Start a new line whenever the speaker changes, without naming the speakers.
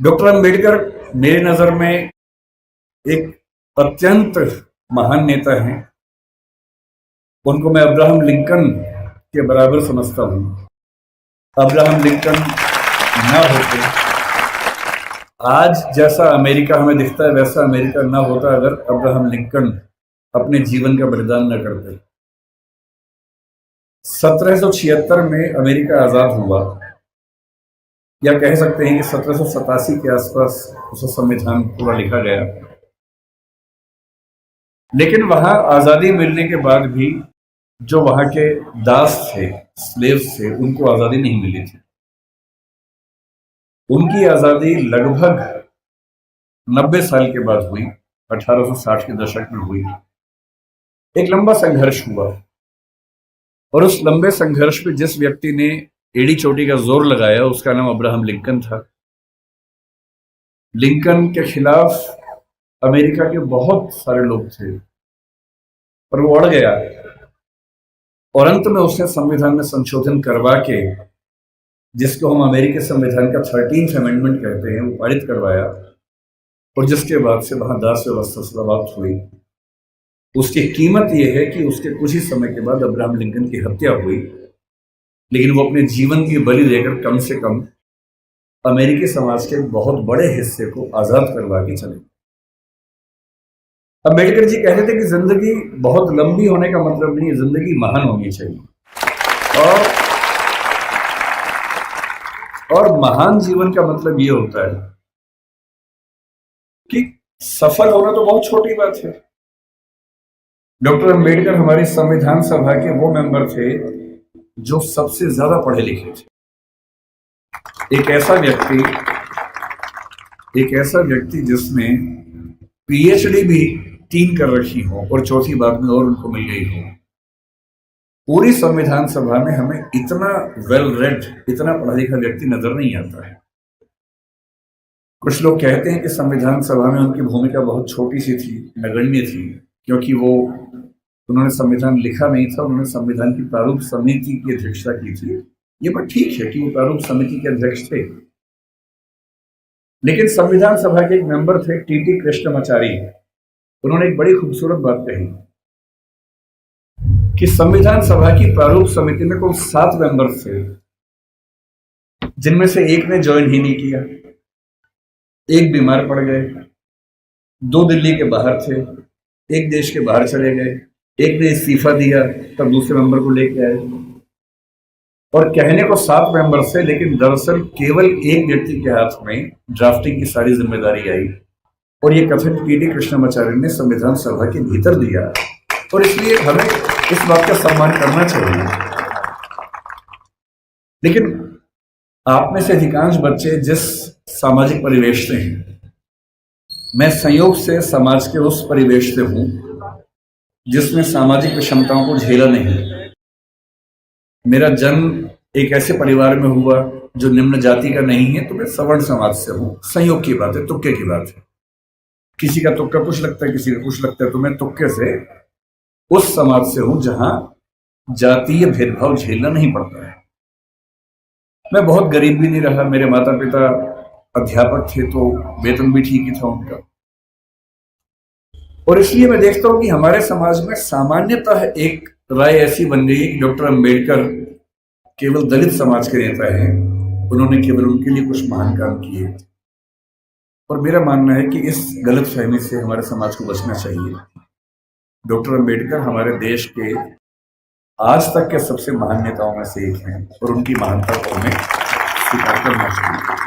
Doctor Ambedkar मेरी नजर में एक अत्यंत महान नेता हैं। उनको मैं अब्राहम लिंकन के बराबर समझता हूं। अब्राहम लिंकन ना होते, आज जैसा अमेरिका हमें दिखता है वैसा अमेरिका ना होता अगर अब्राहम लिंकन अपने जीवन का बलिदान न करते। 1776 में अमेरिका आजाद हुआ, या कह सकते हैं कि 1787 के आसपास उसका संविधान पूरा लिखा गया। लेकिन वहां आजादी मिलने के बाद भी जो वहां के दास थे, स्लेव्स थे, उनको आजादी नहीं मिली थी। उनकी आजादी लगभग 90 साल के बाद हुई, 1860 के दशक में हुई। एक लंबा संघर्ष हुआ और उस लंबे संघर्ष में जिस व्यक्ति ने एड़ी चोटी का जोर लगाया उसका नाम अब्राहम लिंकन था। लिंकन के खिलाफ अमेरिका के बहुत सारे लोग थे, पर वो अड़ गया और अंत में उसने संविधान में संशोधन करवा के, जिसको हम अमेरिकी संविधान का 13th अमेंडमेंट कहते हैं, वो पारित करवाया। और जिसके बाद से वहां दास व्यवस्था समाप्त हुई। उसकी कीमत यह है कि उसके कुछ ही समय के बाद अब्राहम लिंकन की हत्या हुई, लेकिन वो अपने जीवन की बलि देकर कम से कम अमेरिकी समाज के एक बहुत बड़े हिस्से को आजाद करवा के चले। अम्बेडकर जी कहते थे कि जिंदगी बहुत लंबी होने का मतलब नहीं है, जिंदगी महान होनी चाहिए। और महान जीवन का मतलब ये होता है कि सफल होना तो बहुत छोटी बात है। डॉक्टर अंबेडकर हमारी संविधान सभा के वो मेंबर थे जो सबसे ज्यादा पढ़े लिखे थे। एक ऐसा व्यक्ति जिसने पीएचडी भी 3 कर रखी हो और चौथी बाद में और उनको मिल गई हो। पूरी संविधान सभा में हमें इतना वेल रेड, इतना पढ़ा लिखा व्यक्ति नजर नहीं आता है। कुछ लोग कहते हैं कि संविधान सभा में उनकी भूमिका बहुत छोटी सी थी, नगण्य थी, क्योंकि उन्होंने संविधान लिखा नहीं था, उन्होंने संविधान की प्रारूप समिति की अध्यक्षता की थी। ये बात ठीक है कि वो प्रारूप समिति के अध्यक्ष थे, लेकिन संविधान सभा के एक मेंबर थे टीटी कृष्णमाचारी। उन्होंने एक बड़ी खूबसूरत बात कही कि संविधान सभा की प्रारूप समिति में कुल 7 मेंबर थे, जिनमें से एक ने ज्वाइन ही नहीं किया, एक बीमार पड़ गए, 2 दिल्ली के बाहर थे, एक देश के बाहर चले गए, एक ने इस्तीफा दिया, तब दूसरे मेंबर को लेके आए। और कहने को 7 मेंबर थे, लेकिन दरअसल केवल एक व्यक्ति के हाथ में ड्राफ्टिंग की सारी जिम्मेदारी आई और ये कथन टीटी कृष्णमाचार्य ने संविधान सभा के भीतर दिया। और इसलिए हमें इस बात का सम्मान करना चाहिए। लेकिन आप में से अधिकांश बच्चे जिस सामाजिक परिवेश से हैं, मैं संयोग से समाज के उस परिवेश से हूं जिसमें सामाजिक विषमताओं को झेला नहीं। मेरा जन्म एक ऐसे परिवार में हुआ जो निम्न जाति का नहीं है, तो मैं सवर्ण समाज से हूं। संयोग की बात है, तुक्के की बात है। किसी का तुक्का कुछ लगता है, किसी का कुछ लगता है, तो मैं तुक्के से उस समाज से हूं जहां जातीय भेदभाव झेलना नहीं पड़ता है। मैं बहुत गरीब भी नहीं रहा, मेरे माता पिता अध्यापक थे तो वेतन भी ठीक ही था उनका। और इसलिए मैं देखता हूं कि हमारे समाज में सामान्यतः एक राय ऐसी बन गई कि डॉक्टर अंबेडकर केवल दलित समाज के नेता हैं, उन्होंने केवल उनके लिए कुछ महान काम किए। और मेरा मानना है कि इस गलत फहमी से हमारे समाज को बचना चाहिए। डॉक्टर अंबेडकर हमारे देश के आज तक के सबसे महान नेताओं में से एक हैं और उनकी महानता को हमें स्वीकार करना चाहिए।